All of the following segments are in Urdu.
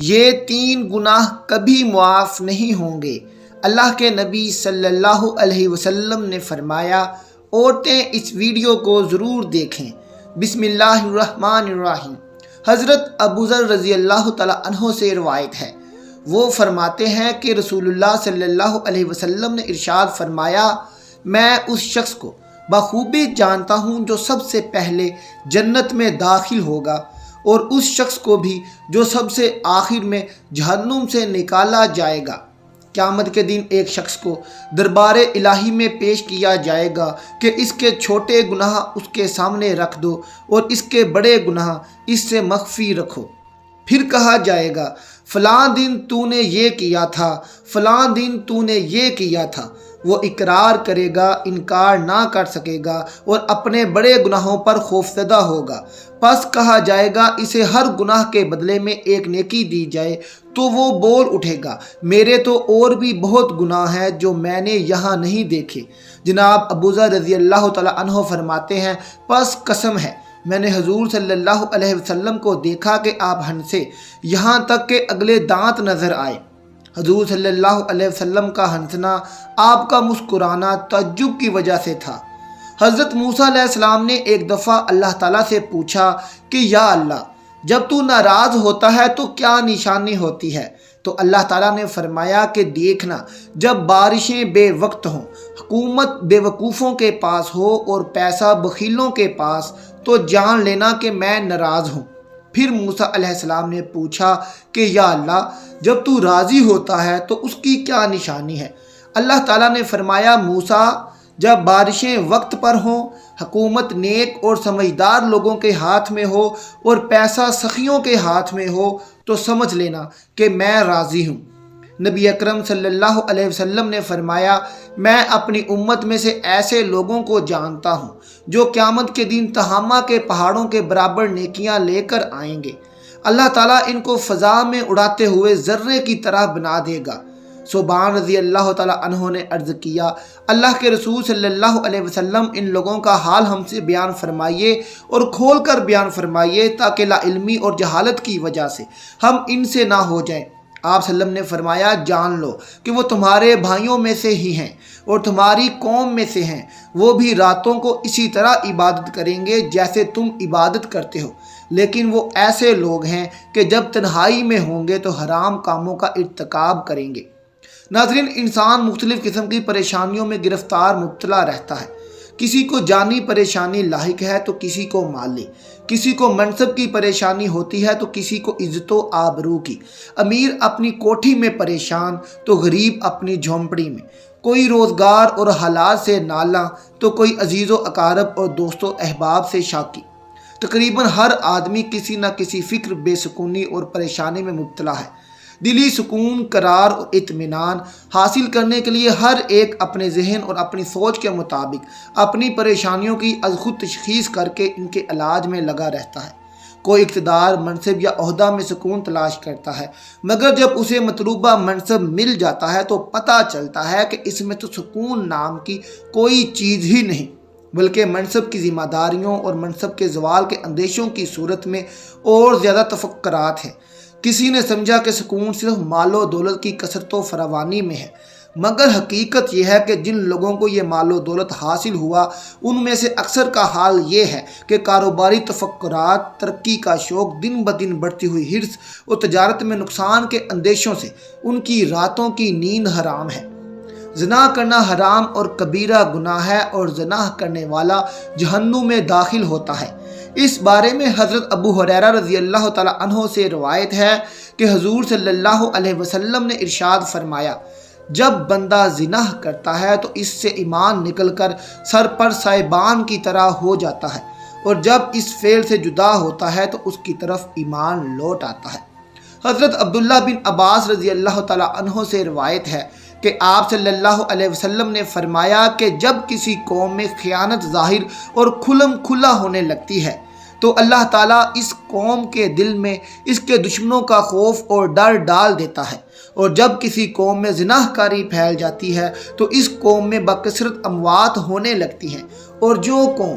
یہ 3 گناہ کبھی معاف نہیں ہوں گے۔ اللہ کے نبی صلی اللہ علیہ وسلم نے فرمایا، عورتیں اس ویڈیو کو ضرور دیکھیں۔ بسم اللہ الرحمن الرحیم۔ حضرت ابو ذر رضی اللہ تعالیٰ عنہ سے روایت ہے، وہ فرماتے ہیں کہ رسول اللہ صلی اللہ علیہ وسلم نے ارشاد فرمایا، میں اس شخص کو بخوبی جانتا ہوں جو سب سے پہلے جنت میں داخل ہوگا، اور اس شخص کو بھی جو سب سے آخر میں جہنم سے نکالا جائے گا۔ قیامت کے دن ایک شخص کو دربار الہی میں پیش کیا جائے گا کہ اس کے چھوٹے گناہ اس کے سامنے رکھ دو اور اس کے بڑے گناہ اس سے مخفی رکھو۔ پھر کہا جائے گا، فلاں دن تو نے یہ کیا تھا، فلاں دن تو نے یہ کیا تھا۔ وہ اقرار کرے گا، انکار نہ کر سکے گا اور اپنے بڑے گناہوں پر خوفزدہ ہوگا۔ پس کہا جائے گا، اسے ہر گناہ کے بدلے میں ایک نیکی دی جائے، تو وہ بول اٹھے گا، میرے تو اور بھی بہت گناہ ہیں جو میں نے یہاں نہیں دیکھے۔ جناب ابو ذر رضی اللہ تعالیٰ عنہ فرماتے ہیں، پس قسم ہے میں نے حضور صلی اللہ علیہ وسلم کو دیکھا کہ آپ ہنسے یہاں تک کہ اگلے دانت نظر آئے۔ حضور صلی اللہ علیہ وسلم کا ہنسنا، آپ کا مسکرانا تعجب کی وجہ سے تھا۔ حضرت موسیٰ علیہ السلام نے ایک دفعہ اللہ تعالیٰ سے پوچھا کہ یا اللہ، جب تو ناراض ہوتا ہے تو کیا نشانی ہوتی ہے؟ تو اللہ تعالیٰ نے فرمایا کہ دیکھنا، جب بارشیں بے وقت ہوں، حکومت بے وقوفوں کے پاس ہو اور پیسہ بخیلوں کے پاس، تو جان لینا کہ میں ناراض ہوں۔ پھر موسیٰ علیہ السلام نے پوچھا کہ یا اللہ، جب تو راضی ہوتا ہے تو اس کی کیا نشانی ہے؟ اللہ تعالیٰ نے فرمایا، موسیٰ، جب بارشیں وقت پر ہوں، حکومت نیک اور سمجھدار لوگوں کے ہاتھ میں ہو اور پیسہ سخیوں کے ہاتھ میں ہو، تو سمجھ لینا کہ میں راضی ہوں۔ نبی اکرم صلی اللہ علیہ وسلم نے فرمایا، میں اپنی امت میں سے ایسے لوگوں کو جانتا ہوں جو قیامت کے دن تہامہ کے پہاڑوں کے برابر نیکیاں لے کر آئیں گے۔ اللہ تعالیٰ ان کو فضا میں اڑاتے ہوئے ذرے کی طرح بنا دے گا۔ صوبان رضی اللہ تعالیٰ عنہ نے عرض کیا، اللہ کے رسول صلی اللہ علیہ وسلم، ان لوگوں کا حال ہم سے بیان فرمائیے اور کھول کر بیان فرمائیے تاکہ لا علمی اور جہالت کی وجہ سے ہم ان سے نہ ہو جائیں۔ آپ صلی اللہ علیہ وسلم نے فرمایا، جان لو کہ وہ تمہارے بھائیوں میں سے ہی ہیں اور تمہاری قوم میں سے ہیں، وہ بھی راتوں کو اسی طرح عبادت کریں گے جیسے تم عبادت کرتے ہو، لیکن وہ ایسے لوگ ہیں کہ جب تنہائی میں ہوں گے تو حرام کاموں کا ارتکاب کریں گے۔ ناظرین، انسان مختلف قسم کی پریشانیوں میں گرفتار مبتلا رہتا ہے۔ کسی کو جانی پریشانی لاحق ہے تو کسی کو مالی، کسی کو منصب کی پریشانی ہوتی ہے تو کسی کو عزت و آبرو کی، امیر اپنی کوٹھی میں پریشان تو غریب اپنی جھونپڑی میں، کوئی روزگار اور حالات سے نالاں تو کوئی عزیز و اقارب اور دوست و احباب سے شاکی۔ تقریباً ہر آدمی کسی نہ کسی فکر، بے سکونی اور پریشانی میں مبتلا ہے۔ دلی سکون، قرار اور اطمینان حاصل کرنے کے لیے ہر ایک اپنے ذہن اور اپنی سوچ کے مطابق اپنی پریشانیوں کی از خود تشخیص کر کے ان کے علاج میں لگا رہتا ہے۔ کوئی اقتدار، منصب یا عہدہ میں سکون تلاش کرتا ہے، مگر جب اسے مطلوبہ منصب مل جاتا ہے تو پتہ چلتا ہے کہ اس میں تو سکون نام کی کوئی چیز ہی نہیں، بلکہ منصب کی ذمہ داریوں اور منصب کے زوال کے اندیشوں کی صورت میں اور زیادہ تفکرات ہیں۔ کسی نے سمجھا کہ سکون صرف مال و دولت کی کثرت و فراوانی میں ہے، مگر حقیقت یہ ہے کہ جن لوگوں کو یہ مال و دولت حاصل ہوا، ان میں سے اکثر کا حال یہ ہے کہ کاروباری تفکرات، ترقی کا شوق، دن بدن بڑھتی ہوئی حرص اور تجارت میں نقصان کے اندیشوں سے ان کی راتوں کی نیند حرام ہے۔ زنا کرنا حرام اور کبیرہ گناہ ہے اور زنا کرنے والا جہنم میں داخل ہوتا ہے۔ اس بارے میں حضرت ابو ہریرہ رضی اللہ تعالیٰ عنہ سے روایت ہے کہ حضور صلی اللہ علیہ وسلم نے ارشاد فرمایا، جب بندہ زنا کرتا ہے تو اس سے ایمان نکل کر سر پر سائبان کی طرح ہو جاتا ہے، اور جب اس فعل سے جدا ہوتا ہے تو اس کی طرف ایمان لوٹ آتا ہے۔ حضرت عبداللہ بن عباس رضی اللہ تعالیٰ عنہ سے روایت ہے کہ آپ صلی اللہ علیہ وسلم نے فرمایا کہ جب کسی قوم میں خیانت ظاہر اور کھلم کھلا ہونے لگتی ہے تو اللہ تعالیٰ اس قوم کے دل میں اس کے دشمنوں کا خوف اور ڈر ڈال دیتا ہے، اور جب کسی قوم میں زنا کاری پھیل جاتی ہے تو اس قوم میں بکثرت اموات ہونے لگتی ہیں، اور جو قوم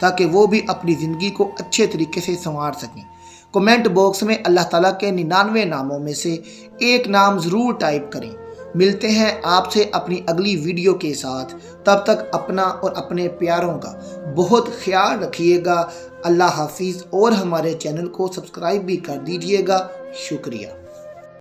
تاکہ وہ بھی اپنی زندگی کو اچھے طریقے سے سنوار سکیں۔ کمنٹ باکس میں اللہ تعالیٰ کے 99 ناموں میں سے ایک نام ضرور ٹائپ کریں۔ ملتے ہیں آپ سے اپنی اگلی ویڈیو کے ساتھ، تب تک اپنا اور اپنے پیاروں کا بہت خیال رکھیے گا۔ اللہ حافظ، اور ہمارے چینل کو سبسکرائب بھی کر دیجیے گا۔ شکریہ۔